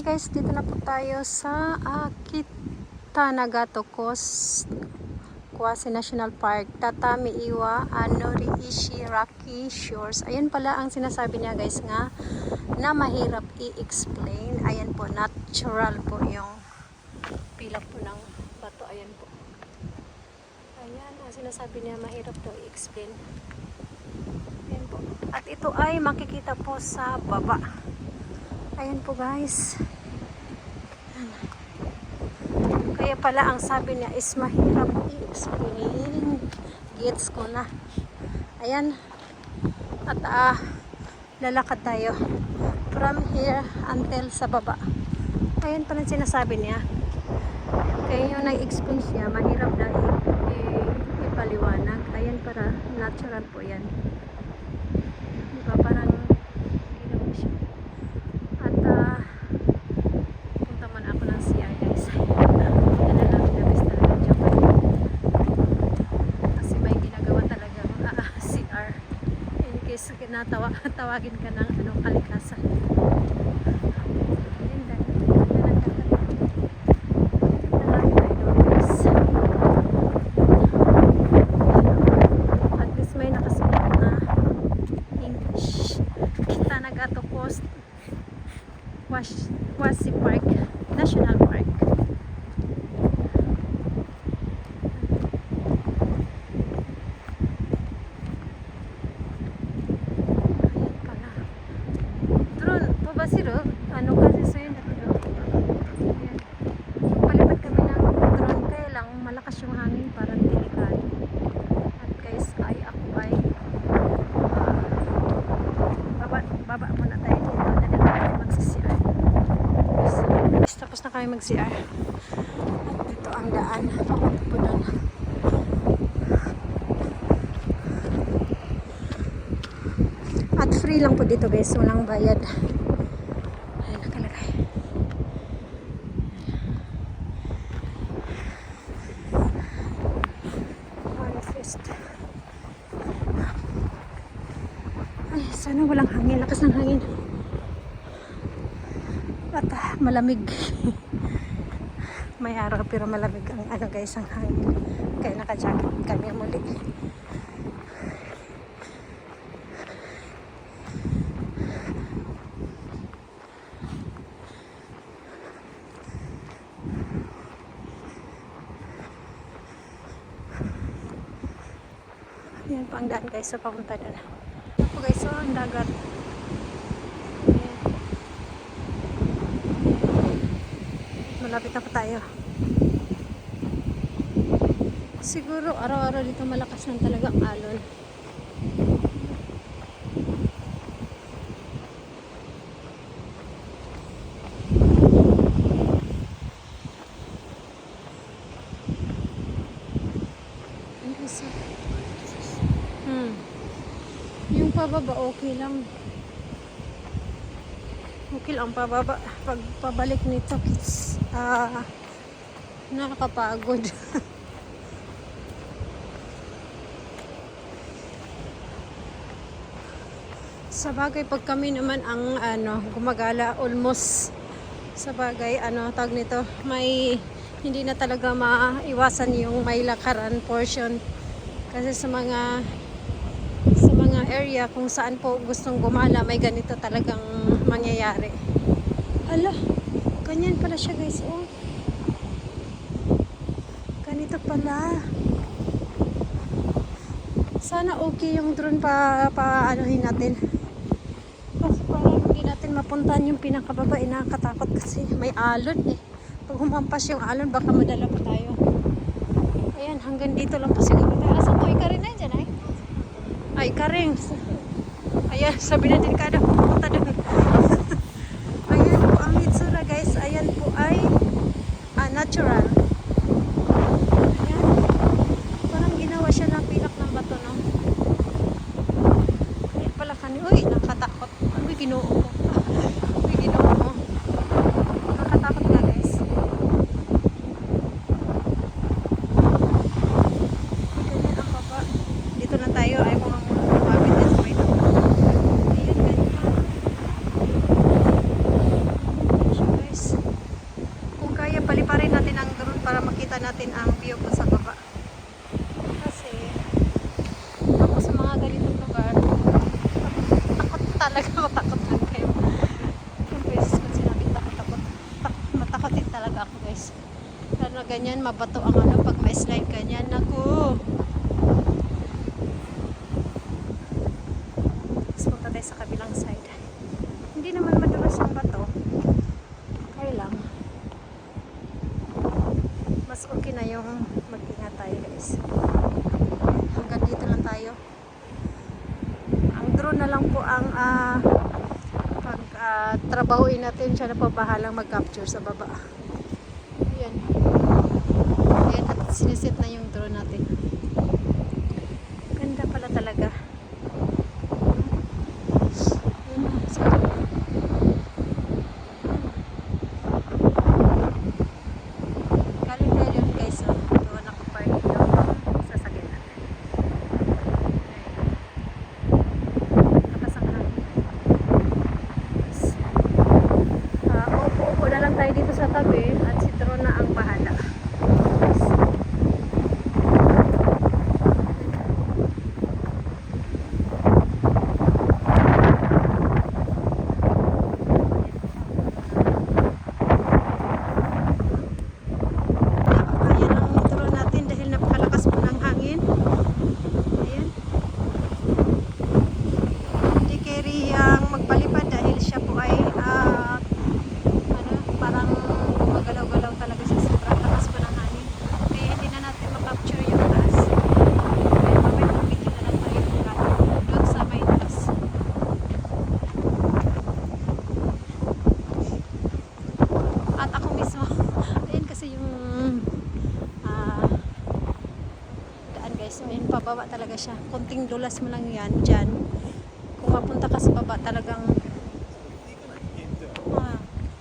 Guys, dito na po tayo sa Tanagato Coast Kwase National Park, Tatami Iwa, Noriishi Rocky Shores. Ayan pala ang sinasabi niya guys nga na mahirap i-explain. Ayan po, natural po yung pilak po ng bato. Ayan po. Ayan, ang sinasabi niya mahirap daw i-explain. Ayan po. At ito ay makikita po sa baba. Ayan po guys. Kaya pala ang sabi niya is mahirap i-explain. Gets ko na. Ayan. At lalakad tayo from here until sa baba. Ayan pala sinasabi niya. Kaya yung nag-explain siya, mahirap na ipaliwanag. Ayan para natural po yan. Diba parang ginawa siya. At punta man ako ng CR guys. Kasi may ginagawa talaga CR in case tawagin ka ng kalikasan. At least may nakasulat na English. Tanagato Coast Kwase Park National Park. Ayan pala. Drone po ba siro? Ano kasi so yun? Ayan. Palipat kami ng drone kaya lang malakas yung hangin parang delikado. At guys ako ay baba muna tayo dito. Dali tayo mag-CR. Tapos na kami mag-CR. At dito ang daan. Papunta po doon. At free lang po dito guys. Walang bayad. Ayan nakalagay. Manifest. Ay, sana walang hangin. Lakas ng hangin. At malamig. May araw pero malamig ang guys ang hangin. Kaya naka-jacket kami muli. Yan pa ang daan guys sa papunta doon. Ako guys, so ang dagat. Malapit na pa tayo. Siguro araw-araw dito malakas lang talaga ang alon. Yung pababa okay lang. Okay lang pababa. Pag pabalik nito nakakapagod. Sa bagay pag kami naman ang gumagala almost sa bagay tag nito may hindi na talaga maiwasan yung may lakaran portion kasi sa mga area kung saan po gustong gumala may ganito talagang mangyayari. Hala, ganyan pala siya guys. Oh, ganito pala. Sana okay yung drone anuhin natin. Kasi parang hindi natin mapuntahan yung pinakababa. Nakakatakot kasi may alon eh. Pag humampas yung alon baka madala pa tayo. Ayan, hanggang dito lang po siguro tayo. Asa mo? Ikarin na dyan ay? Ay, Karing. Ayan, sabi na delikado. Pupunta doon. Ayan po ang itsura guys. Ayan po ay natural. Ayan. Parang ginawa siya ng pilak ng bato, no? Ayan pala kani. Uy, nakatakot. Uy, ginoo ko. Uy, ginoo mo. Nakatakot nga guys. Ganyan ang baba. Dito na tayo. Ay, mga mabit yan sa may ayan, ganyan. Ayan siya guys. makita natin ang view po sa baba. Kasi ako sa mga ganitong lugar, takot talaga, matakot lang kayo. Yung beses ko sinabi takot, matakotin talaga ako guys. Lalo ganyan, mabato ang ano pag may slide ganyan. Naku! Tapos punta tayo sa kabilang side. Hindi naman madulas ang bato. Okay lang. Mas okay na yung mag-ingat tayo guys. Hanggang dito lang tayo. Ang drone na lang po ang pag trabahuin natin, siya na po bahalang mag-capture sa baba. Ayan. Ayan, at sinisit na yung drone natin. Ganda pala talaga. Ayan, so, galing tayo yun guys. Doon ako park yung sasakyan natin. Lakas ang hangin. Upo na lang tayo dito sa tabi at si drone na ang bahala. Pababa talaga siya. Konting dulas mo lang yan dyan. Kung mapunta ka sa baba talagang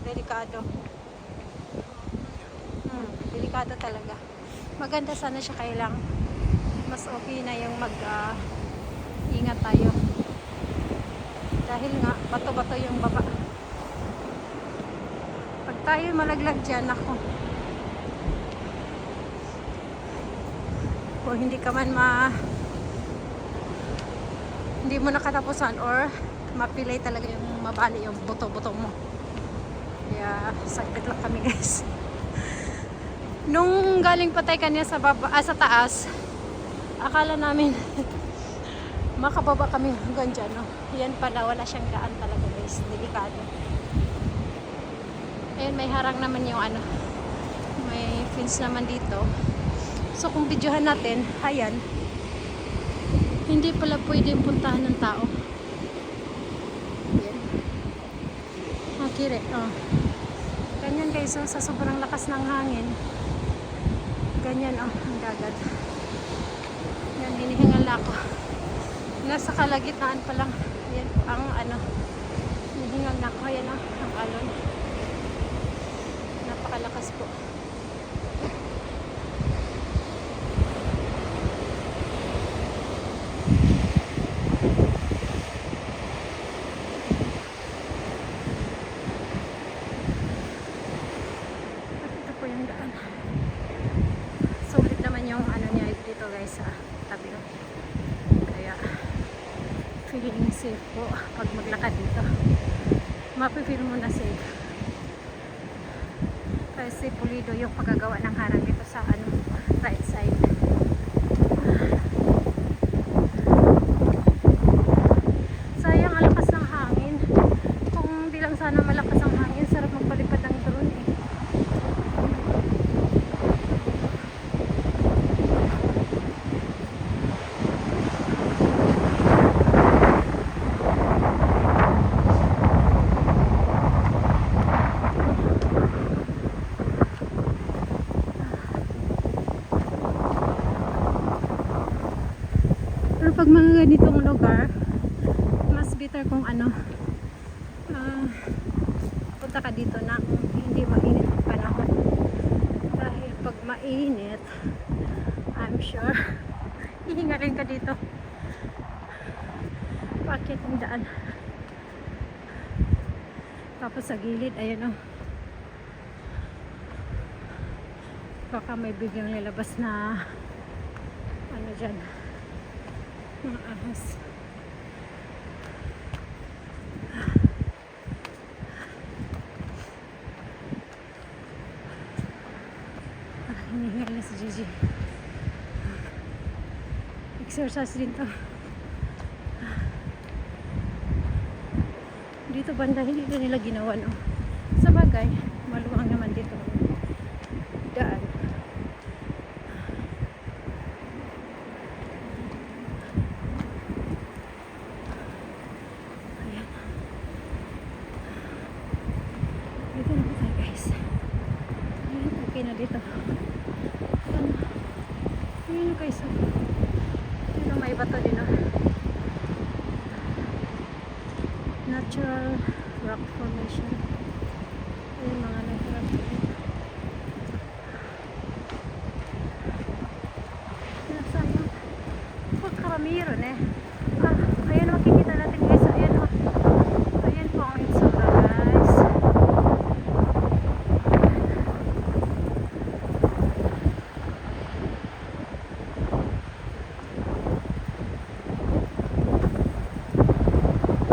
delikado. Delikado talaga. Maganda sana siya, kaya lang mas okay na yung ingat tayo. Dahil nga bato-bato yung baba. Pag tayo malaglag dyan, ako. Kung hindi ka man hindi mo nakatapusan or mapilay talaga yung mabali yung buto-buto mo. Kaya saglit lang kami guys. Nung galing patay kanya sa sa taas, akala namin makababa kami hanggang dyan, no? Yan pala, wala siyang daan talaga guys. Delikado. Ayun, may harang naman yung ano, may fence naman dito. So kung videohan natin, ayan, hindi pala pwedeng puntahan ng tao. Ayan. Kire, ganyan guys, sa sobrang lakas ng hangin, ganyan ang dagat. Yan, hinihingal na ako. Nasa kalagitnaan pa lang. Ayan, ang ano, hinihingal na ako. Ayan ang alon. Napakalakas po. Sulit naman yung ano niya dito guys sa tabi. Kaya feeling safe po pag maglakad dito. Mapifeel mo na safe. Kasi pulido yung paggagawa ng harang dito sa ano, right side. Sayang ang lakas ng hangin. Kung di lang sana malakas ang hangin, sarap magpalipad ng drone eh. Pero pag mga ganitong lugar, mas better kung ano, punta ka dito na hindi mainit ang panahon. Dahil pag mainit, I'm sure hihinga rin ka dito. Paakyat yung daan. Tapos sa gilid, ayan o. baka may biglang lalabas na ano dyan, mga ahas. Hinihingal na si Gigi. Exercise din to. Dito banda, hindi ito nila ginawa, no? Sa bagay, maluwang naman dito. Daan. Ayan. Dito na tayo, guys. Ayan, okay na dito. Ayan. Ayan, guys. Ayan, may bato din, no? Natural rock formation. Ayan, mga natural formation. Sayang. Pagkaramiro eh. Ayan, makikita natin guys. Ayan, ayan po ang itsura guys.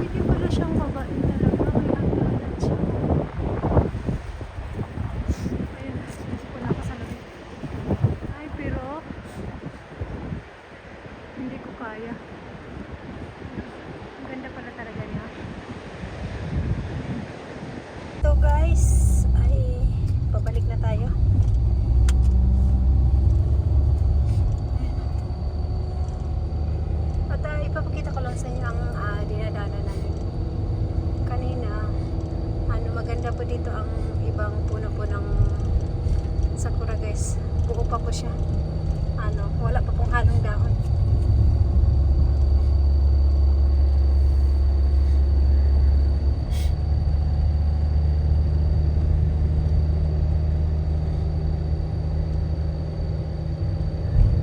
Hindi pala siyang babae talaga. May hangganan siya. Ayan, hindi ko nakasalari. Ay, pero hindi ko kaya. Ang ganda pala talaga niya. So guys, ay pabalik na tayo. At ipapakita ko lang sa inyo ang dinadaanan namin. Kanina, maganda po dito ang ibang puno po ng sakura guys. Buo pa po siya. Wala pa pong halong dahon.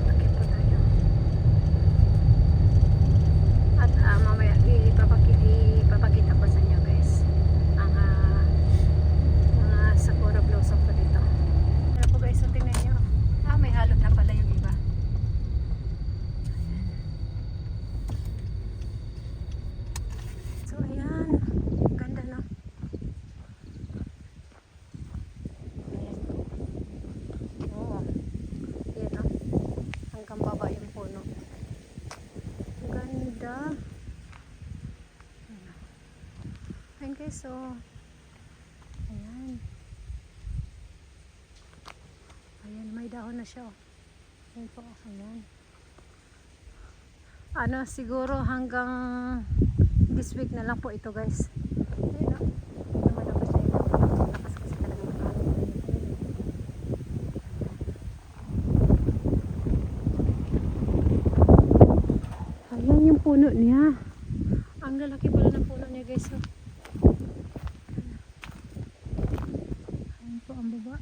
Akit po tayo. At mamaya ipapakita ko sa inyo guys ang mga sakura blossom po dito. Pero po guys, so tingnan nyo. May halot na pala yung iba. So ayan, ganda no. Ayan. Oo. Ayan no. Hanggang baba yung puno. Ganda. Ayan guys, so ayan. Ayan, may dahon na siya. Ayan po, ayan. Siguro hanggang this week na lang po ito guys. Ayan o. Lumalabas siya ito. Lakas kasi talaga makakita nito. Ayan yung puno niya. Ang lalaki pala ng puno niya guys. Ayan po ang baba.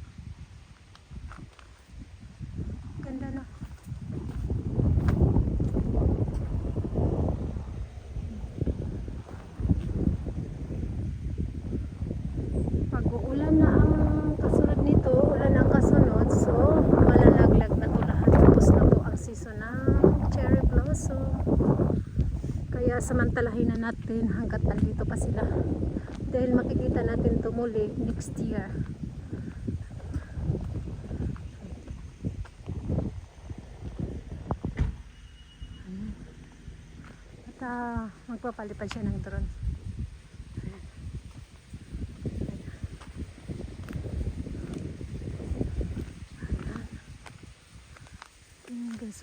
Ganda na. Pag-uulan na ang kasunod nito, ulan ang kasunod, so malalaglag na to lahat. Tapos na po ang season ng cherry blossom. Kaya samantalahin na natin hanggat nandito pa sila. Dahil makikita natin ito muli next year. At magpapalipad siya ng drone. Guys,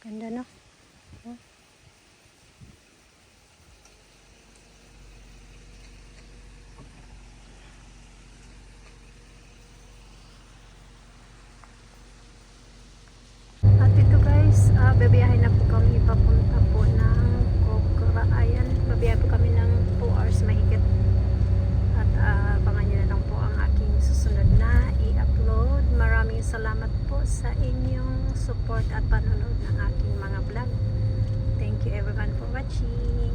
ganda no? At ito guys, babiyahin na po kami papunta po ng Kokora. Ayan, babiyahin po kami ng 2 hours mahigit. At abangan nyo na lang po ang aking susunod na i-upload. Maraming salamat po sa inyong support at panonood ng aking mga vlog. Thank you everyone for watching.